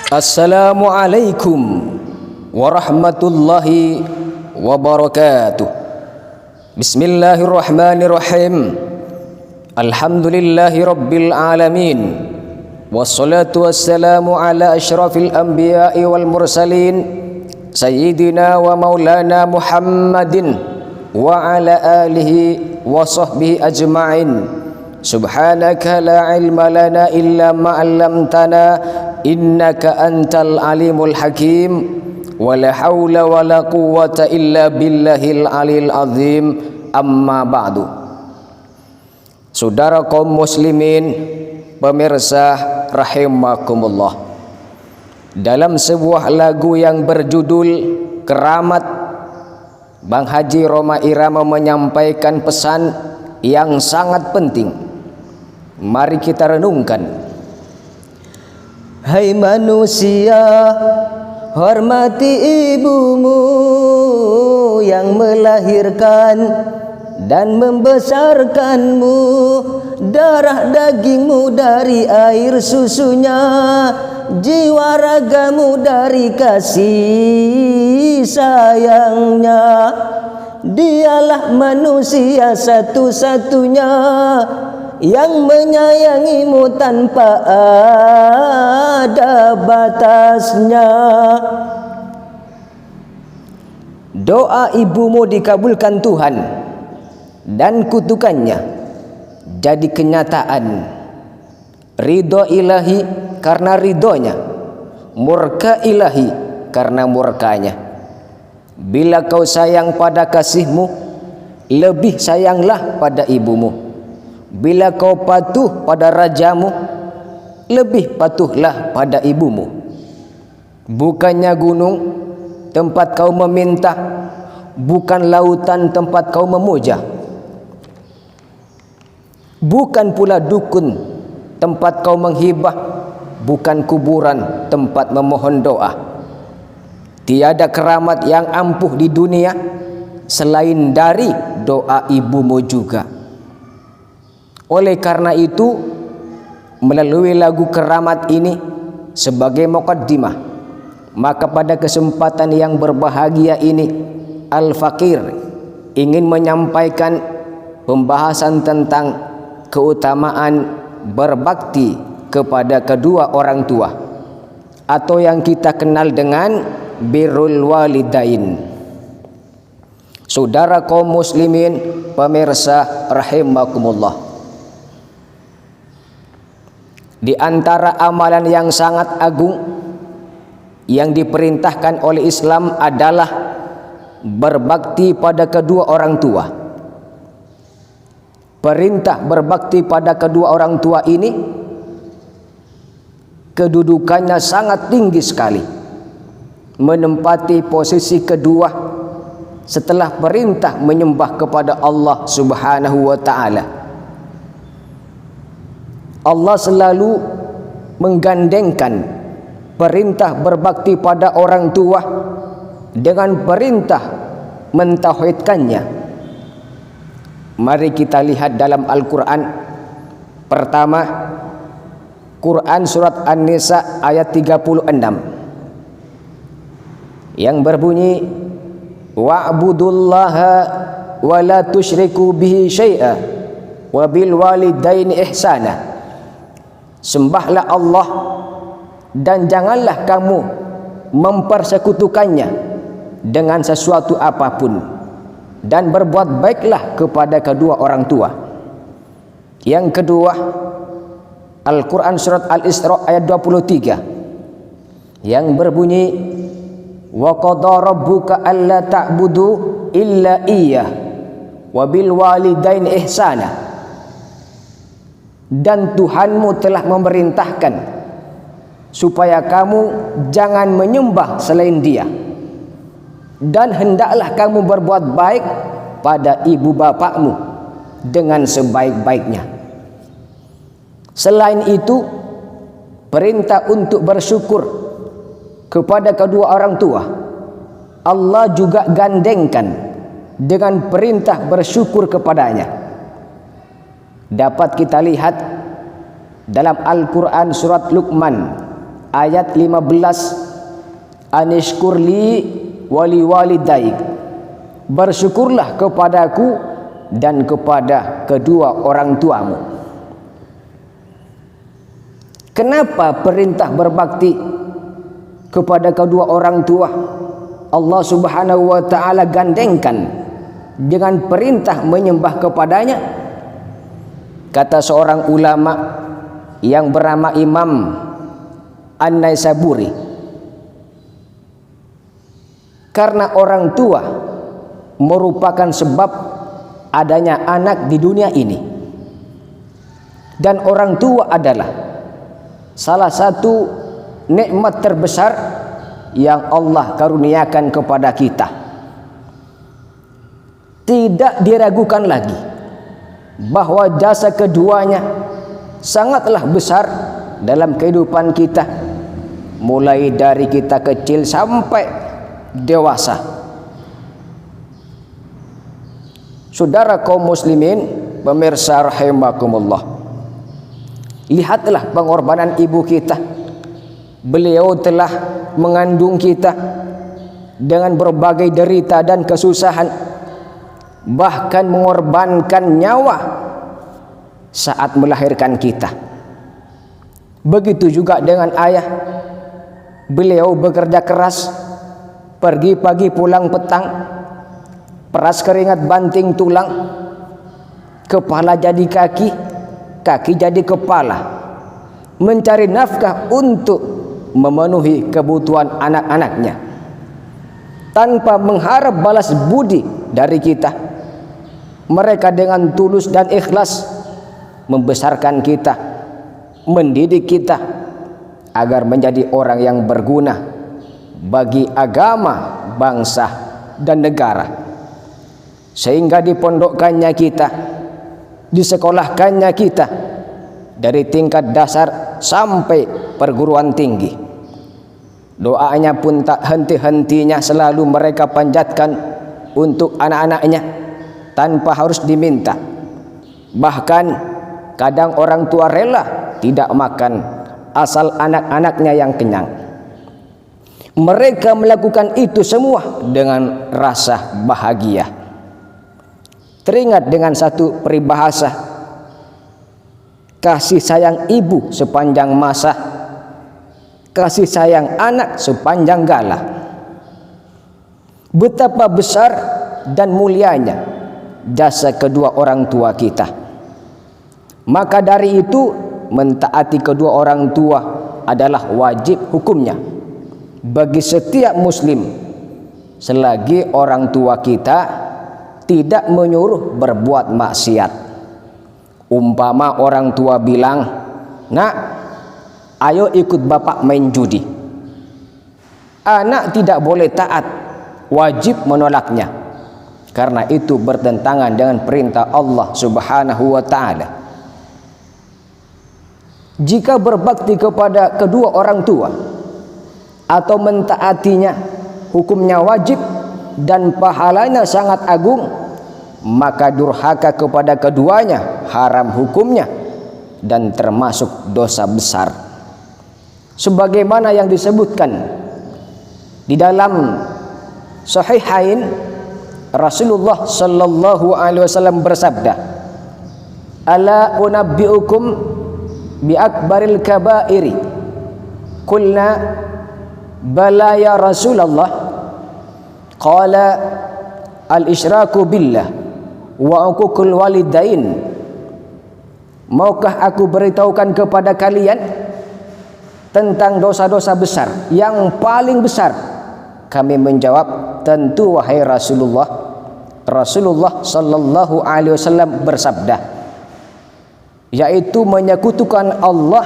Assalamualaikum warahmatullahi wabarakatuh. Bismillahirrahmanirrahim. Alhamdulillahi rabbil alamin. Wassalatu wassalamu ala asyrafil anbiya'i wal mursalin Sayyidina wa maulana Muhammadin wa ala alihi wa sahbihi ajma'in. Subhanaka la ilma lana illa ma 'allamtana innaka antal alimul hakim. Wala haula wala quwwata illa billahil alil azim. Amma ba'du. Saudara kaum muslimin, pemirsa rahimakumullah, dalam sebuah lagu yang berjudul Keramat, Bang Haji Rhoma Irama menyampaikan pesan yang sangat penting. Mari kita renungkan. Hai manusia, hormati ibumu yang melahirkan dan membesarkanmu. Darah dagingmu dari air susunya, jiwa ragamu dari kasih sayangnya. Dialah manusia satu-satunya yang menyayangimu tanpa ada batasnya. Doa ibumu dikabulkan Tuhan dan kutukannya jadi kenyataan. Ridho ilahi karena ridhonya, murka ilahi karena murkanya. Bila kau sayang pada kasihmu, lebih sayanglah pada ibumu. Bila kau patuh pada rajamu, lebih patuhlah pada ibumu. Bukannya gunung tempat kau meminta, bukan lautan tempat kau memuja, bukan pula dukun tempat kau menghibah, bukan kuburan tempat memohon doa. Tiada keramat yang ampuh di dunia selain dari doa ibumu juga. Oleh karena itu, melalui lagu Keramat ini sebagai muqaddimah, maka pada kesempatan yang berbahagia ini, Al-Fakir ingin menyampaikan pembahasan tentang keutamaan berbakti kepada kedua orang tua, atau yang kita kenal dengan birrul walidain. Saudara kaum muslimin, pemirsa rahimakumullah, di antara amalan yang sangat agung yang diperintahkan oleh Islam adalah berbakti pada kedua orang tua. Perintah berbakti pada kedua orang tua ini kedudukannya sangat tinggi sekali, menempati posisi kedua setelah perintah menyembah kepada Allah Subhanahu wa ta'ala. Allah selalu menggandengkan perintah berbakti pada orang tua dengan perintah mentauhidkannya. Mari kita lihat dalam Al-Quran. Pertama, Quran surat An-Nisa ayat 36 yang berbunyi, wa'budullaha wa la tusyriku bihi syai'a wa bil walidaini ihsana. Sembahlah Allah dan janganlah kamu mempersekutukannya dengan sesuatu apapun, dan berbuat baiklah kepada kedua orang tua. Yang kedua, Al-Quran surat Al-Isra ayat 23 yang berbunyi, wa qadha rabbuka alla ta'budu illa iyyah wa bil walidaini ihsana. Dan Tuhanmu telah memerintahkan supaya kamu jangan menyembah selain Dia, dan hendaklah kamu berbuat baik pada ibu bapakmu dengan sebaik-baiknya. Selain itu, perintah untuk bersyukur kepada kedua orang tua Allah juga gandengkan dengan perintah bersyukur kepadanya. Dapat kita lihat dalam Al-Quran surat Luqman ayat 15, anishkurli wali walidaik, bersyukurlah kepadaku dan kepada kedua orang tuamu. Kenapa perintah berbakti kepada kedua orang tua Allah Subhanahu wa taala gandengkan dengan perintah menyembah kepadanya? Kata seorang ulama yang bernama Imam An-Naisaburi, karena orang tua merupakan sebab adanya anak di dunia ini, dan orang tua adalah salah satu nikmat terbesar yang Allah karuniakan kepada kita. Tidak diragukan lagi bahwa jasa keduanya sangatlah besar dalam kehidupan kita, mulai dari kita kecil sampai dewasa. Saudara kaum muslimin, pemirsa rahimakumullah, lihatlah pengorbanan ibu kita. Beliau telah mengandung kita dengan berbagai derita dan kesusahan, bahkan mengorbankan nyawa saat melahirkan kita. Begitu juga dengan ayah. Beliau bekerja keras, pergi pagi pulang petang, peras keringat banting tulang, kepala jadi kaki, kaki jadi kepala, mencari nafkah untuk memenuhi kebutuhan anak-anaknya tanpa mengharap balas budi dari kita. Mereka dengan tulus dan ikhlas membesarkan kita, mendidik kita agar menjadi orang yang berguna bagi agama, bangsa, dan negara. Sehingga dipondokkannya kita, disekolahkannya kita dari tingkat dasar sampai perguruan tinggi. Doanya pun tak henti-hentinya selalu mereka panjatkan untuk anak-anaknya tanpa harus diminta. Bahkan kadang orang tua rela tidak makan asal anak-anaknya yang kenyang. Mereka melakukan itu semua dengan rasa bahagia. Teringat dengan satu peribahasa, kasih sayang ibu sepanjang masa, kasih sayang anak sepanjang gala. Betapa besar dan mulianya jasa kedua orang tua kita. Maka dari itu, mentaati kedua orang tua adalah wajib hukumnya bagi setiap muslim, selagi orang tua kita tidak menyuruh berbuat maksiat. Umpama orang tua bilang, "Nak, ayo ikut bapak main judi." Anak tidak boleh taat, wajib menolaknya, karena itu bertentangan dengan perintah Allah Subhanahu wa ta'ala. Jika berbakti kepada kedua orang tua atau mentaatinya, hukumnya wajib dan pahalanya sangat agung, maka durhaka kepada keduanya haram hukumnya dan termasuk dosa besar. Sebagaimana yang disebutkan di dalam Sahihain, Rasulullah sallallahu alaihi wasallam bersabda, "Ala unabbiukum bi akbaril kabairi." Qulna bala ya Rasulullah. Qala al-isyraku billah wa uququl walidain. Maukah aku beritahukan kepada kalian tentang dosa-dosa besar yang paling besar? Kami menjawab, tentu wahai Rasulullah. Rasulullah sallallahu alaihi wasallam bersabda, yaitu menyekutukan Allah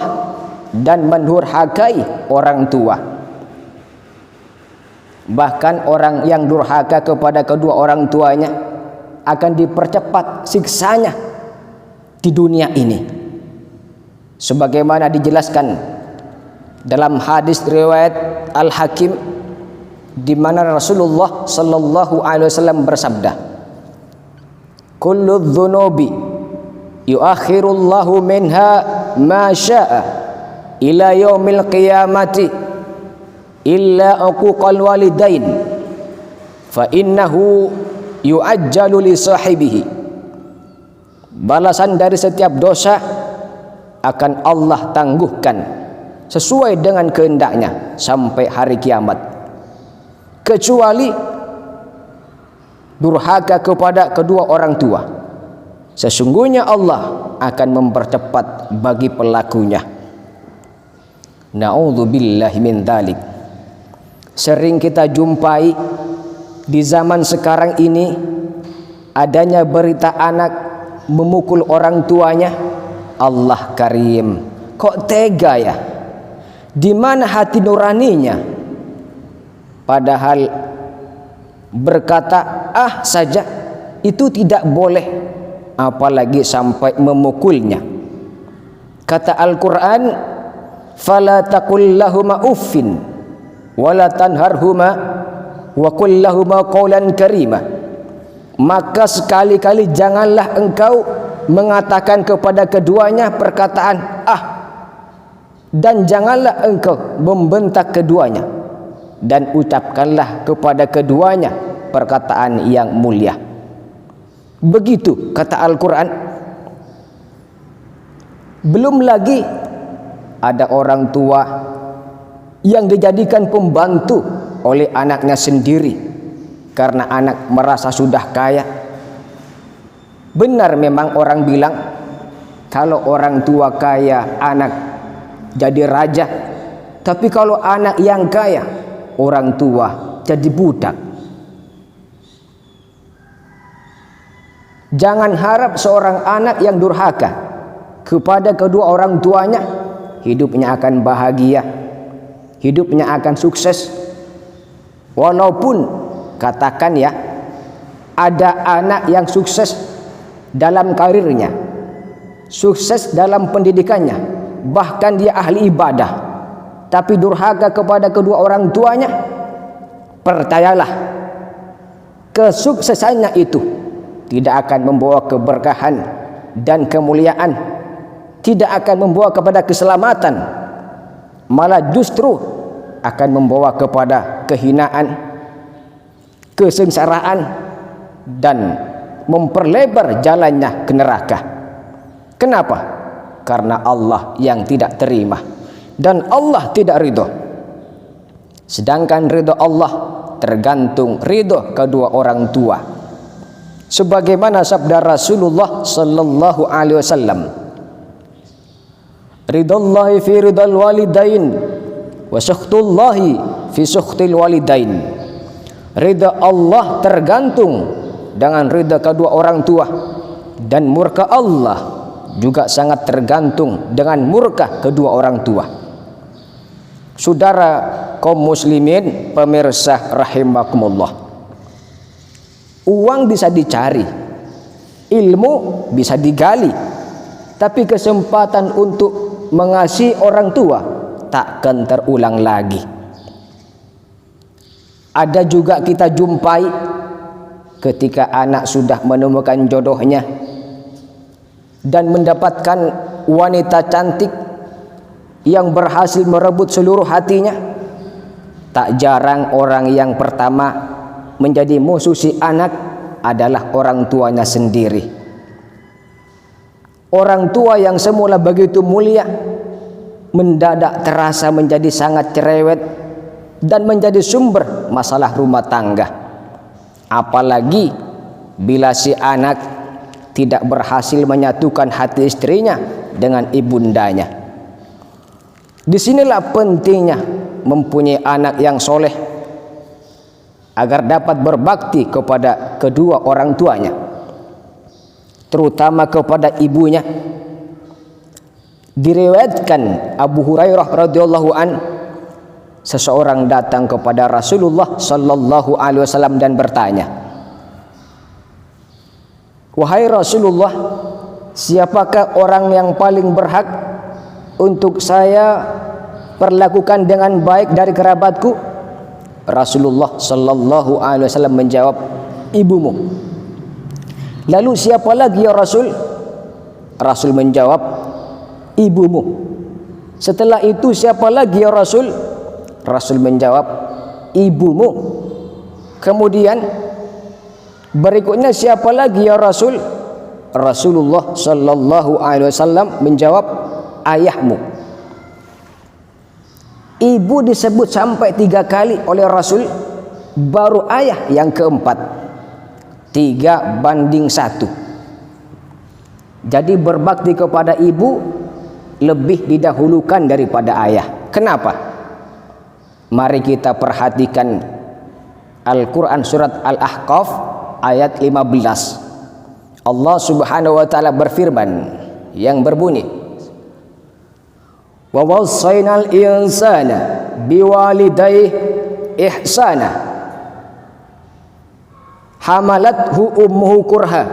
dan mendurhakai orang tua. Bahkan orang yang durhaka kepada kedua orang tuanya akan dipercepat siksanya di dunia ini, sebagaimana dijelaskan dalam hadis riwayat Al-Hakim, di mana Rasulullah sallallahu alaihi wasallam bersabda, "Kullu dzunubi yuakhirullahu minha ma syaa ila yaumil qiyamati illa uquqal walidain fa innahu yu'ajjalu li sahibihi. Balasan dari setiap dosa akan Allah tangguhkan sesuai dengan kehendaknya sampai hari kiamat, kecuali durhaka kepada kedua orang tua. Sesungguhnya Allah akan mempercepat bagi pelakunya. Na'udzubillahi min dzalik. Sering kita jumpai di zaman sekarang ini adanya berita anak memukul orang tuanya. Allah Karim, kok tega ya? Di mana hati nuraninya? Padahal berkata ah saja itu tidak boleh, apalagi sampai memukulnya. Kata Al-Quran, fala taqul lahuma uffin wala tanharhuma wa qul lahuma qawlan karima. Maka sekali-kali janganlah engkau mengatakan kepada keduanya perkataan ah, dan janganlah engkau membentak keduanya, dan ucapkanlah kepada keduanya perkataan yang mulia. Begitu kata Al-Quran. Belum lagi ada orang tua yang dijadikan pembantu oleh anaknya sendiri karena anak merasa sudah kaya. Benar memang orang bilang kalau orang tua kaya anak jadi raja, tapi kalau anak yang kaya orang tua jadi budak. Jangan harap seorang anak yang durhaka kepada kedua orang tuanya hidupnya akan bahagia, hidupnya akan sukses. Walaupun katakan ya, ada anak yang sukses dalam karirnya, sukses dalam pendidikannya, bahkan dia ahli ibadah, tapi durhaka kepada kedua orang tuanya, percayalah kesuksesannya itu tidak akan membawa keberkahan dan kemuliaan, tidak akan membawa kepada keselamatan, malah justru akan membawa kepada kehinaan, kesengsaraan, dan memperlebar jalannya ke neraka. Kenapa? Karena Allah yang tidak terima dan Allah tidak ridho. Sedangkan ridho Allah tergantung ridho kedua orang tua. Sebagaimana sabda Rasulullah sallallahu alaihi wasallam, ridallahi fi ridal walidain wa sukhtullahi fi sukhtil walidain. Ridha Allah tergantung dengan ridha kedua orang tua, dan murka Allah juga sangat tergantung dengan murka kedua orang tua. Saudara kaum muslimin pemirsa rahimakumullah, uang bisa dicari, ilmu bisa digali, tapi kesempatan untuk mengasihi orang tua takkan terulang lagi. Ada juga kita jumpai ketika anak sudah menemukan jodohnya dan mendapatkan wanita cantik yang berhasil merebut seluruh hatinya, tak jarang orang yang pertama menjadi musuh si anak adalah orang tuanya sendiri. Orang tua yang semula begitu mulia mendadak terasa menjadi sangat cerewet dan menjadi sumber masalah rumah tangga. Apalagi bila si anak tidak berhasil menyatukan hati istrinya dengan ibundanya. Disinilah pentingnya mempunyai anak yang soleh agar dapat berbakti kepada kedua orang tuanya, terutama kepada ibunya. Diriwayatkan Abu Hurairah radhiyallahu an, seseorang datang kepada Rasulullah sallallahu alaihi wasallam dan bertanya, "Wahai Rasulullah, siapakah orang yang paling berhak untuk saya perlakukan dengan baik dari kerabatku?" Rasulullah sallallahu alaihi wasallam menjawab, "Ibumu." "Lalu siapa lagi ya Rasul?" Rasul menjawab, "Ibumu." Setelah itu siapa lagi ya Rasul? Rasul menjawab, ibumu. Kemudian berikutnya siapa lagi ya Rasul? Rasulullah sallallahu alaihi wasallam menjawab, ayahmu. Ibu disebut sampai 3 kali oleh Rasul, baru ayah yang keempat. 3:1. Jadi berbakti kepada ibu lebih didahulukan daripada ayah. Kenapa? Mari kita perhatikan Al-Quran surat Al-Ahqaf ayat 15. Allah subhanahu wa ta'ala berfirman yang berbunyi, wa wassaynal insana biwalidayhi ihsana hamalathu ummuhu kurha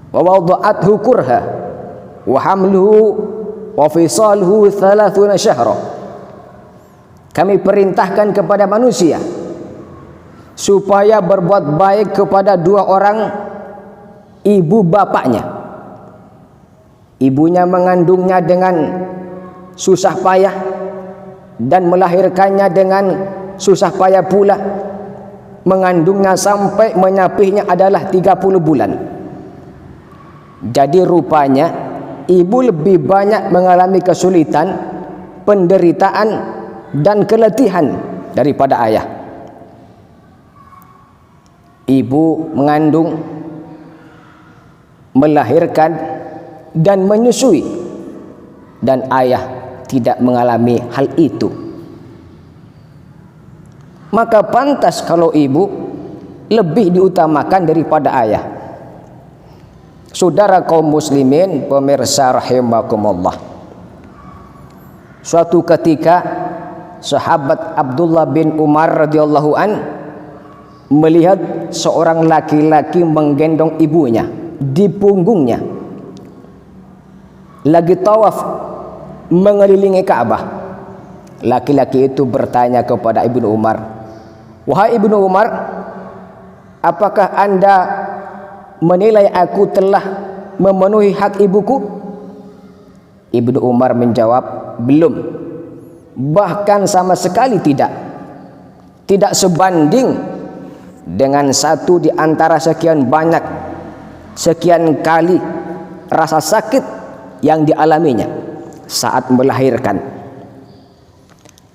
wa wada'athu kurha wa hamluhu wa fisaluhu 30 syahra. Kami perintahkan kepada manusia supaya berbuat baik kepada 2 orang ibu bapaknya. Ibunya mengandungnya dengan susah payah dan melahirkannya dengan susah payah pula. Mengandungnya sampai menyapihnya adalah 30 bulan. Jadi rupanya ibu lebih banyak mengalami kesulitan, penderitaan dan keletihan daripada ayah. Ibu mengandung, melahirkan dan menyusui, dan ayah tidak mengalami hal itu. Maka pantas kalau ibu lebih diutamakan daripada ayah. Saudara kaum muslimin, pemirsa rahimakumullah. Suatu ketika sahabat Abdullah bin Umar radhiyallahu an melihat seorang laki-laki menggendong ibunya di punggungnya, lagi tawaf mengelilingi Ka'bah. Laki-laki itu bertanya kepada Ibnu Umar, wahai Ibnu Umar, apakah Anda menilai aku telah memenuhi hak ibuku? Ibnu Umar menjawab, belum, bahkan sama sekali tidak. Tidak sebanding dengan 1 di antara sekian banyak, sekian kali rasa sakit yang dialaminya saat melahirkan.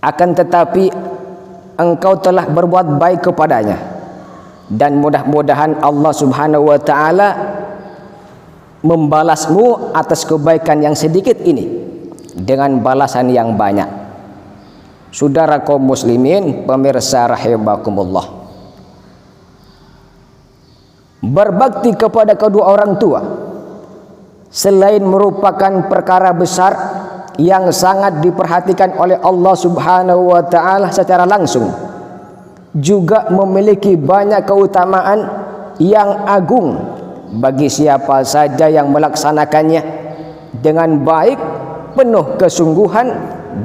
Akan tetapi engkau telah berbuat baik kepadanya, dan mudah-mudahan Allah subhanahu wa ta'ala membalasmu atas kebaikan yang sedikit ini dengan balasan yang banyak. Saudara kaum muslimin, pemirsa rahimakumullah, berbakti kepada kedua orang tua selain merupakan perkara besar yang sangat diperhatikan oleh Allah subhanahu wa ta'ala secara langsung, juga memiliki banyak keutamaan yang agung bagi siapa saja yang melaksanakannya dengan baik, penuh kesungguhan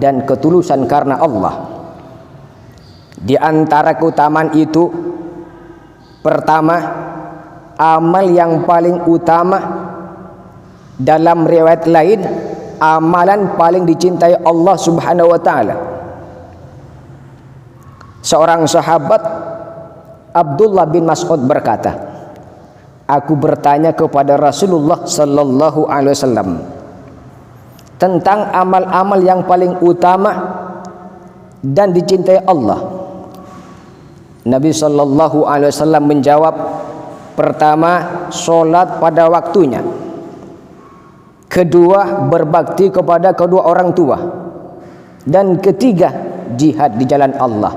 dan ketulusan karena Allah. Di antara keutamaan itu, pertama, amal yang paling utama, dalam riwayat lain amalan paling dicintai Allah subhanahu wa ta'ala. Seorang sahabat Abdullah bin Mas'ud berkata, aku bertanya kepada Rasulullah sallallahu alaihi wasallam tentang amal-amal yang paling utama dan dicintai Allah. Nabi sallallahu alaihi wasallam menjawab, pertama, salat pada waktunya. Kedua, berbakti kepada kedua orang tua. Dan ketiga, jihad di jalan Allah.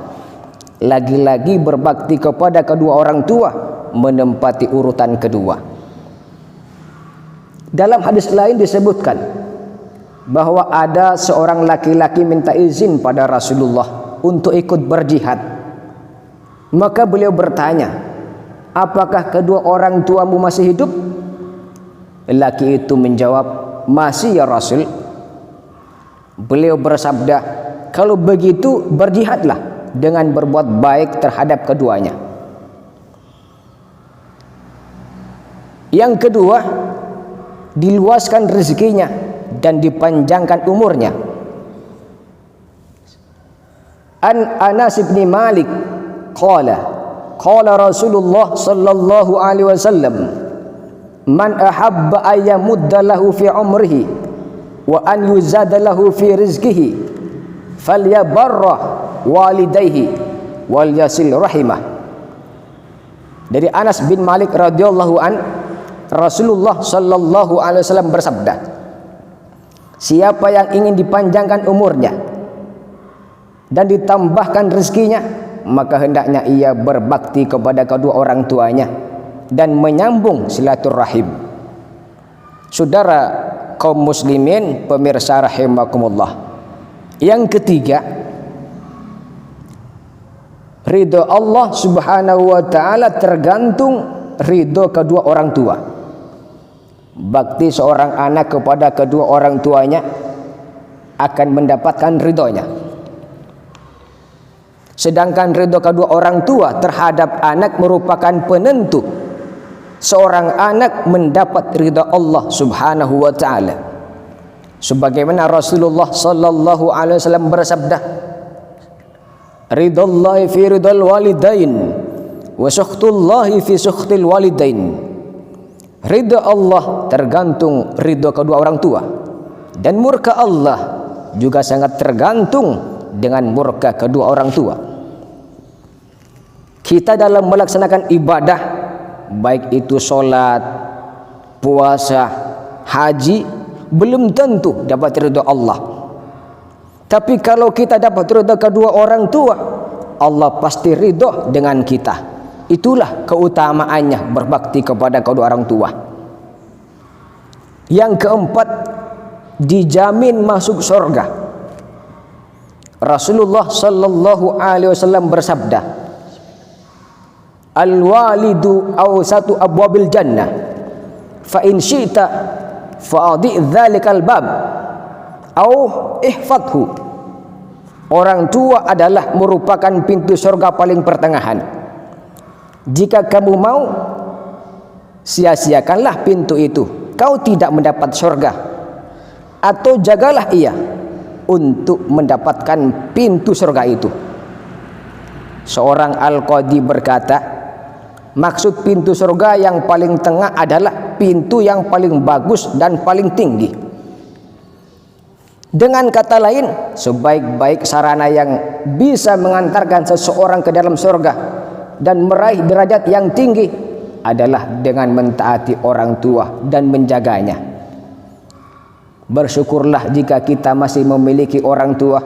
Lagi-lagi berbakti kepada kedua orang tua menempati urutan kedua. Dalam hadis lain disebutkan bahwa ada seorang laki-laki minta izin pada Rasulullah untuk ikut berjihad. Maka beliau bertanya, apakah kedua orang tuamu masih hidup? Laki itu menjawab, masih ya Rasul. Beliau bersabda, kalau begitu berjihadlah dengan berbuat baik terhadap keduanya. Yang kedua, diluaskan rezekinya dan dipanjangkan umurnya. An Anas bin Malik qala Rasulullah sallallahu alaihi wasallam, man ahabba ayyamudda lahu fi umrihi wa an yuzada lahu fi rizqihi falyabarra walidayhi wal yasil rahimah. Dari Anas bin Malik radhiyallahu an, Rasulullah sallallahu alaihi wasallam bersabda, siapa yang ingin dipanjangkan umurnya dan ditambahkan rezekinya, maka hendaknya ia berbakti kepada kedua orang tuanya dan menyambung silaturahim. Saudara kaum muslimin pemirsa rahimakumullah, yang ketiga, ridho Allah subhanahu wa ta'ala tergantung ridho kedua orang tua. Bakti seorang anak kepada kedua orang tuanya akan mendapatkan ridhonya. Sedangkan ridho kedua orang tua terhadap anak merupakan penentu seorang anak mendapat ridho Allah subhanahu wa ta'ala. Sebagaimana Rasulullah sallallahu alaihi wasallam bersabda, ridallahi fi ridal walidain wa sukhtullahi fi sukhtil walidain. Ridha Allah tergantung ridha kedua orang tua, dan murka Allah juga sangat tergantung dengan murka kedua orang tua. Kita dalam melaksanakan ibadah, baik itu sholat, puasa, haji, belum tentu dapat ridha Allah. Tapi kalau kita dapat ridha kedua orang tua, Allah pasti ridha dengan kita. Itulah keutamaannya berbakti kepada kedua orang tua. Yang keempat, dijamin masuk surga. Rasulullah sallallahu alaihi wasallam bersabda, al-walidu awsatu abwabil jannah, fa in syi'ta fa'adhi dzalikal bab au ihfadhu. Orang tua adalah merupakan pintu surga paling pertengahan. Jika kamu mau, sia-siakanlah pintu itu, kau tidak mendapat surga, atau jagalah ia untuk mendapatkan pintu surga itu. Seorang Al-Qadi berkata, maksud pintu surga yang paling tengah adalah pintu yang paling bagus dan paling tinggi. Dengan kata lain, sebaik-baik sarana yang bisa mengantarkan seseorang ke dalam surga dan meraih derajat yang tinggi adalah dengan mentaati orang tua dan menjaganya. Bersyukurlah jika kita masih memiliki orang tua,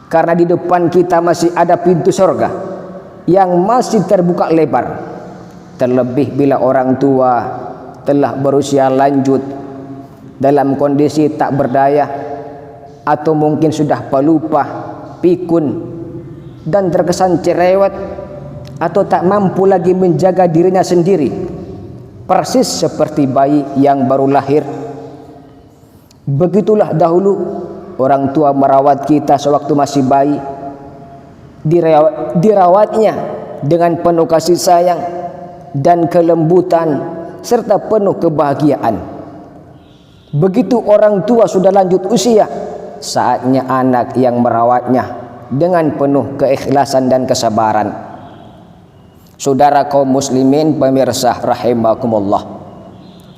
karena di depan kita masih ada pintu surga yang masih terbuka lebar. Terlebih bila orang tua telah berusia lanjut, dalam kondisi tak berdaya, atau mungkin sudah pelupa, pikun, dan terkesan cerewet, atau tak mampu lagi menjaga dirinya sendiri, persis seperti bayi yang baru lahir. Begitulah dahulu orang tua merawat kita sewaktu masih bayi, dirawatnya dengan penuh kasih sayang dan kelembutan serta penuh kebahagiaan. Begitu orang tua sudah lanjut usia, saatnya anak yang merawatnya dengan penuh keikhlasan dan kesabaran. Saudara kaum muslimin pemirsa rahimakumullah,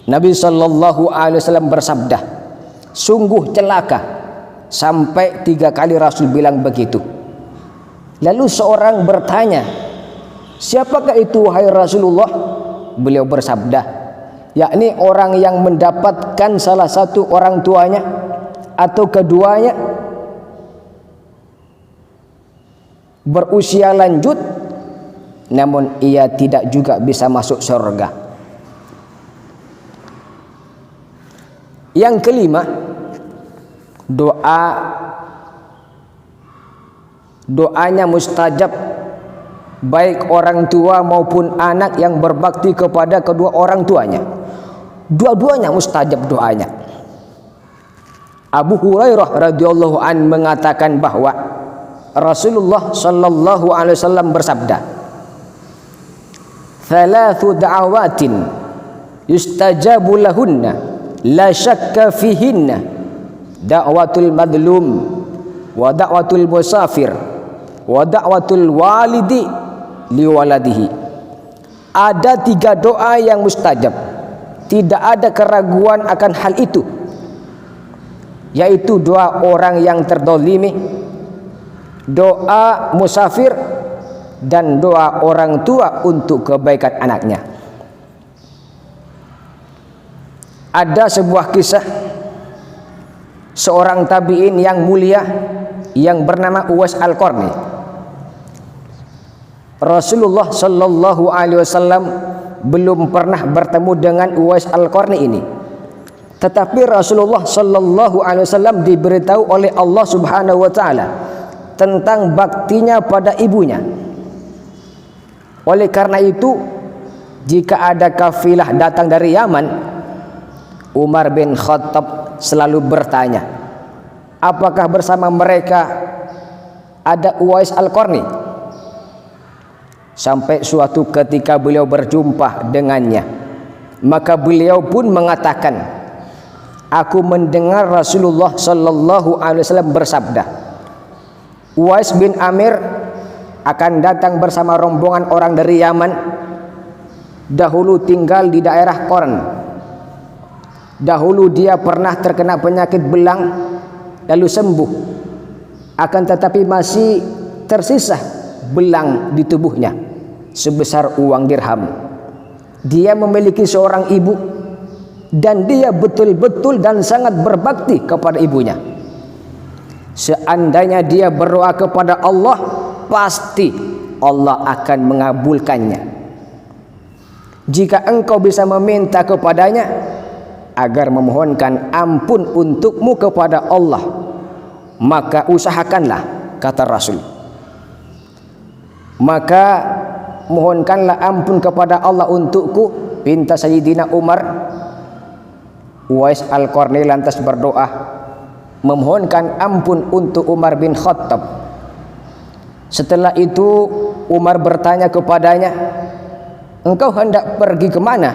Nabi sallallahu alaihi wasallam bersabda, sungguh celaka, sampai 3 kali Rasul bilang begitu. Lalu seorang bertanya, siapakah itu wahai Rasulullah? Beliau bersabda, yakni orang yang mendapatkan salah satu orang tuanya atau keduanya berusia lanjut, namun ia tidak juga bisa masuk surga. Yang kelima, doanya mustajab, baik orang tua maupun anak yang berbakti kepada kedua orang tuanya. Dua-duanya mustajab doanya. Abu Hurairah radhiyallahu an mengatakan bahwa Rasulullah sallallahu alaihi wasallam bersabda, "Thalathu da'awatin yustajabu lahunna la syakka fihinna da'watul madlum wa da'watul musafir wa da'watul walidi liwaladihi. Ada 3 doa yang mustajab, tidak ada keraguan akan hal itu, yaitu doa orang yang terdolimi, doa musafir, dan doa orang tua untuk kebaikan anaknya. Ada sebuah kisah seorang tabi'in yang mulia yang bernama Uwais Al-Qarni. Rasulullah Shallallahu Alaihi Wasallam belum pernah bertemu dengan Uwais Al-Qarni ini, tetapi Rasulullah Shallallahu Alaihi Wasallam diberitahu oleh Allah Subhanahu Wa Taala tentang baktinya pada ibunya. Oleh karena itu, jika ada kafilah datang dari Yaman, Umar bin Khattab selalu bertanya, apakah bersama mereka ada Uwais Al-Qarni? Sampai suatu ketika beliau berjumpa dengannya, maka beliau pun mengatakan, aku mendengar Rasulullah Shallallahu Alaihi Wasallam bersabda, Uwais bin Amir akan datang bersama rombongan orang dari Yaman, dahulu tinggal di daerah Qarn. Dahulu dia pernah terkena penyakit belang, lalu sembuh, akan tetapi masih tersisa belang di tubuhnya sebesar uang dirham. Dia memiliki seorang ibu, dan dia betul-betul dan sangat berbakti kepada ibunya. Seandainya dia berdoa kepada Allah, pasti Allah akan mengabulkannya. Jika engkau bisa meminta kepadanya agar memohonkan ampun untukmu kepada Allah, maka usahakanlah, kata Rasul. Maka mohonkanlah ampun kepada Allah untukku, pinta Sayyidina Umar. Uwais Al-Qarni lantas berdoa memohonkan ampun untuk Umar bin Khattab. Setelah itu Umar bertanya kepadanya, engkau hendak pergi kemana?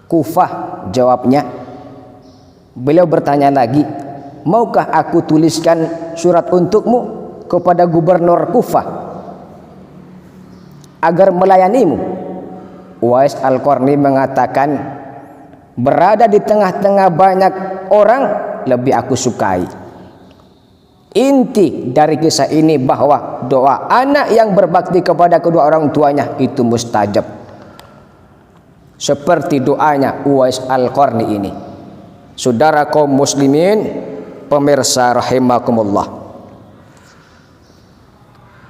Kufah, jawabnya. Beliau bertanya lagi, maukah aku tuliskan surat untukmu kepada gubernur Kufah agar melayanimu? Uwais Al-Qarni mengatakan, berada di tengah-tengah banyak orang lebih aku sukai. Inti dari kisah ini bahwa doa anak yang berbakti kepada kedua orang tuanya itu mustajab, seperti doanya Uwais Al-Qarni ini. Saudara kaum muslimin, pemirsa rahimakumullah.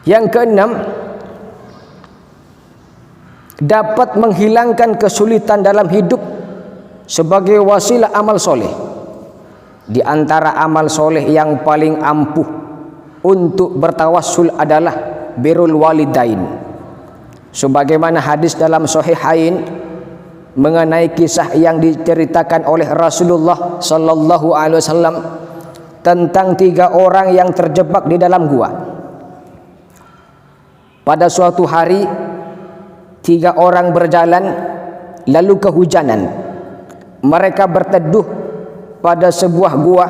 Yang keenam, dapat menghilangkan kesulitan dalam hidup sebagai wasilah amal soleh. Di antara amal soleh yang paling ampuh untuk bertawassul adalah birrul walidain. Sebagaimana hadis dalam Sahihain mengenai kisah yang diceritakan oleh Rasulullah Sallallahu Alaihi Wasallam tentang 3 orang yang terjebak di dalam gua. Pada suatu hari 3 orang berjalan lalu kehujanan. Mereka berteduh pada sebuah gua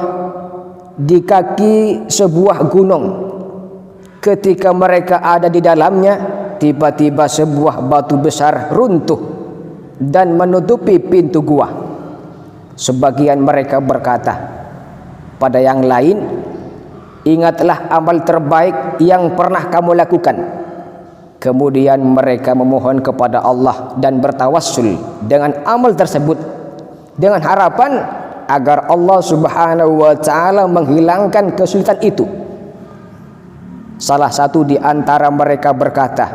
di kaki sebuah gunung. Ketika mereka ada di dalamnya, tiba-tiba sebuah batu besar runtuh dan menutupi pintu gua. Sebagian mereka berkata pada yang lain, ingatlah amal terbaik yang pernah kamu lakukan. Kemudian mereka memohon kepada Allah dan bertawassul dengan amal tersebut dengan harapan agar Allah Subhanahu wa Ta'ala menghilangkan kesulitan itu. Salah satu di antara mereka berkata,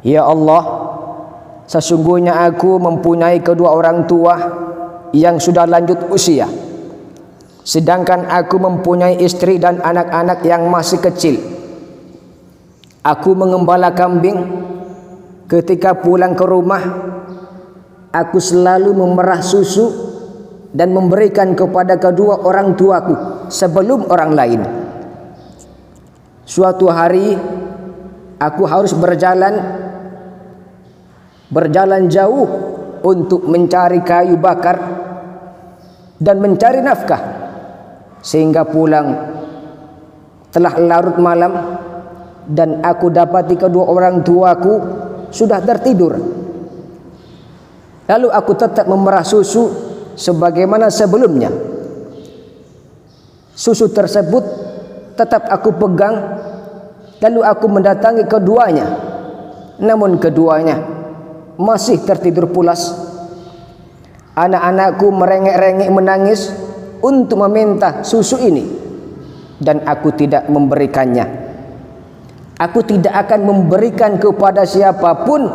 ya Allah, sesungguhnya aku mempunyai kedua orang tua yang sudah lanjut usia, sedangkan aku mempunyai istri dan anak-anak yang masih kecil. Aku mengembala kambing. Ketika pulang ke rumah, aku selalu memerah susu dan memberikan kepada kedua orang tuaku sebelum orang lain. Suatu hari aku harus berjalan jauh untuk mencari kayu bakar dan mencari nafkah, sehingga pulang telah larut malam dan aku dapati kedua orang tuaku sudah tertidur. Lalu aku tetap memerah susu sebagaimana sebelumnya. Susu tersebut tetap aku pegang, lalu aku mendatangi keduanya, namun keduanya masih tertidur pulas. Anak-anakku merengek-rengek menangis untuk meminta susu ini, dan aku tidak memberikannya. Aku tidak akan memberikan kepada siapapun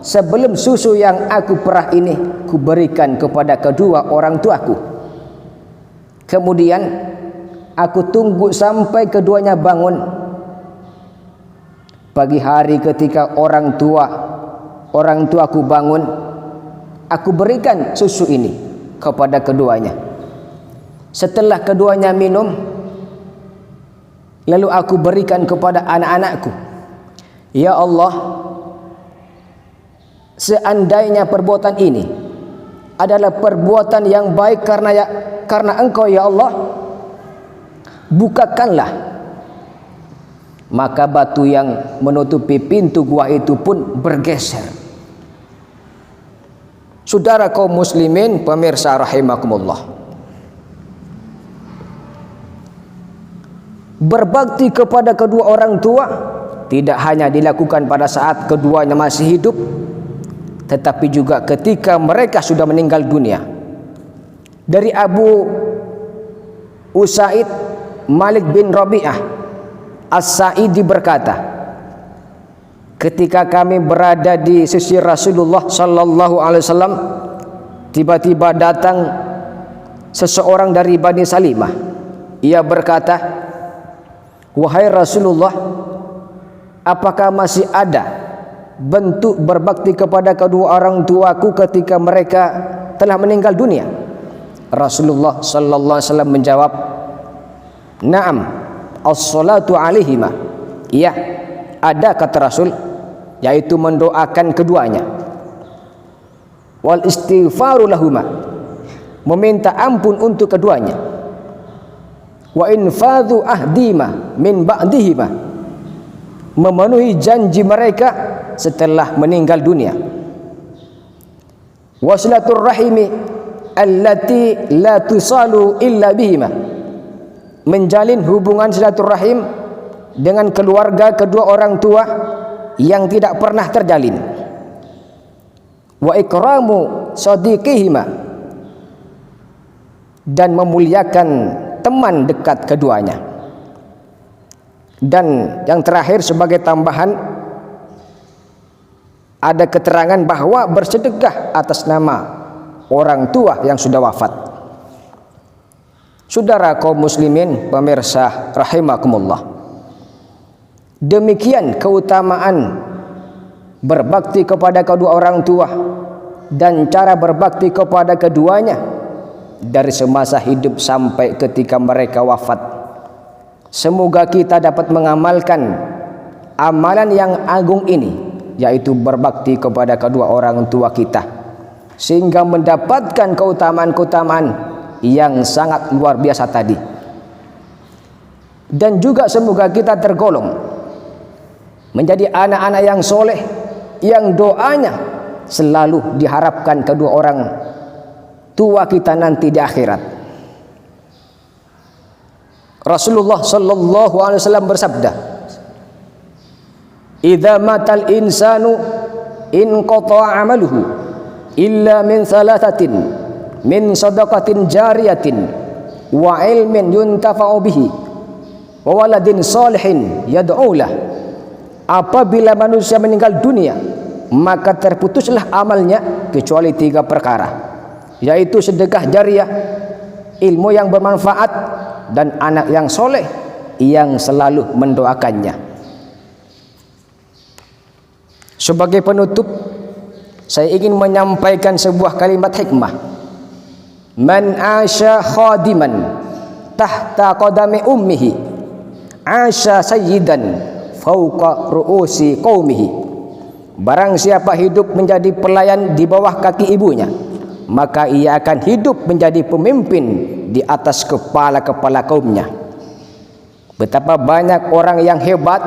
sebelum susu yang aku perah ini kuberikan kepada kedua orang tuaku. Kemudian aku tunggu sampai keduanya bangun. Pagi hari ketika orang tuaku bangun, aku berikan susu ini kepada keduanya. Setelah keduanya minum, lalu aku berikan kepada anak-anakku. Ya Allah, seandainya perbuatan ini adalah perbuatan yang baik karena Engkau ya Allah, bukakanlah. Maka batu yang menutupi pintu gua itu pun bergeser. Saudara kaum muslimin, pemirsa rahimakumullah, berbakti kepada kedua orang tua tidak hanya dilakukan pada saat keduanya masih hidup, tetapi juga ketika mereka sudah meninggal dunia. Dari Abu Usaid Malik bin Rabi'ah As-Sa'idi berkata, ketika kami berada di sisi Rasulullah sallallahu alaihi wasallam, tiba-tiba datang seseorang dari Bani Salimah. Ia berkata, wahai Rasulullah, apakah masih ada bentuk berbakti kepada kedua orang tuaku ketika mereka telah meninggal dunia? Rasulullah sallallahu alaihi wasallam menjawab, "Na'am, as-salatu alaihima." Iya, ada, kata Rasul, yaitu mendoakan keduanya. Wal istighfaru lahuma, meminta ampun untuk keduanya. Wa infadhu ahdima min ba'dihima, memenuhi janji mereka setelah meninggal dunia. Wasilatur rahimi allati la tusalu illa bihima, menjalin hubungan silaturahim dengan keluarga kedua orang tua yang tidak pernah terjalin. Wa ikramu sadiqihima, dan memuliakan teman dekat keduanya. Dan yang terakhir sebagai tambahan, ada keterangan bahwa bersedekah atas nama orang tua yang sudah wafat. Saudara kaum muslimin, pemirsa rahimakumullah, demikian keutamaan berbakti kepada kedua orang tua dan cara berbakti kepada keduanya dari semasa hidup sampai ketika mereka wafat. Semoga kita dapat mengamalkan amalan yang agung ini, yaitu berbakti kepada kedua orang tua kita, sehingga mendapatkan keutamaan-keutamaan yang sangat luar biasa tadi. Dan juga semoga kita tergolong menjadi anak-anak yang soleh, yang doanya selalu diharapkan kedua orang tua kita nanti di akhirat. Rasulullah sallallahu alaihi wasallam bersabda, "Idza matal insanu inqata'a 'amaluhu illa min thalathatin, min sadaqatin jariyatin wa ilmin yuntafa'u bihi wa waladin salihin yad'u lah." Apabila manusia meninggal dunia, maka terputuslah amalnya kecuali 3 perkara, yaitu sedekah jariah, ilmu yang bermanfaat, dan anak yang soleh yang selalu mendoakannya. Sebagai penutup, saya ingin menyampaikan sebuah kalimat hikmah. Man asya khadiman tahta qadami ummihi asya sayyidan fauqa ru'usi qaumihi. Barang siapa hidup menjadi pelayan di bawah kaki ibunya, maka ia akan hidup menjadi pemimpin di atas kepala-kepala kaumnya. Betapa banyak orang yang hebat,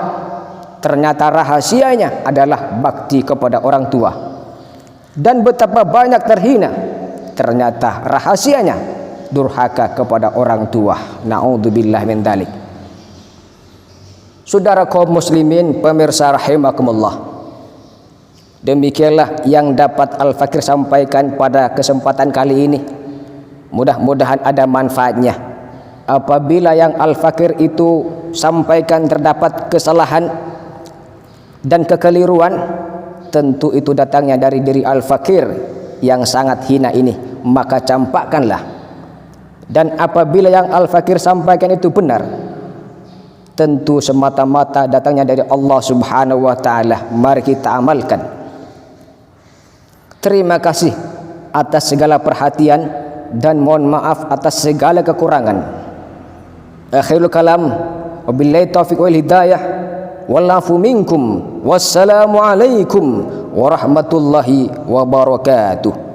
ternyata rahasianya adalah bakti kepada orang tua. Dan betapa banyak terhina, ternyata rahasianya durhaka kepada orang tua. Na'udzubillah min dzalik. Saudara kaum muslimin, pemirsa rahimakumullah, demikianlah yang dapat Al-Fakir sampaikan pada kesempatan kali ini. Mudah-mudahan ada manfaatnya. Apabila yang Al-Fakir itu sampaikan terdapat kesalahan dan kekeliruan, tentu itu datangnya dari diri Al-Fakir yang sangat hina ini, maka campakkanlah. Dan apabila yang Al-Fakir sampaikan itu benar, tentu semata-mata datangnya dari Allah Subhanahu wa taala. Mari kita amalkan. Terima kasih atas segala perhatian dan mohon maaf atas segala kekurangan. Akhirul kalam, wabillahi taufiq wal hidayah, walafu minkum, wassalamu alaikum warahmatullahi wabarakatuh.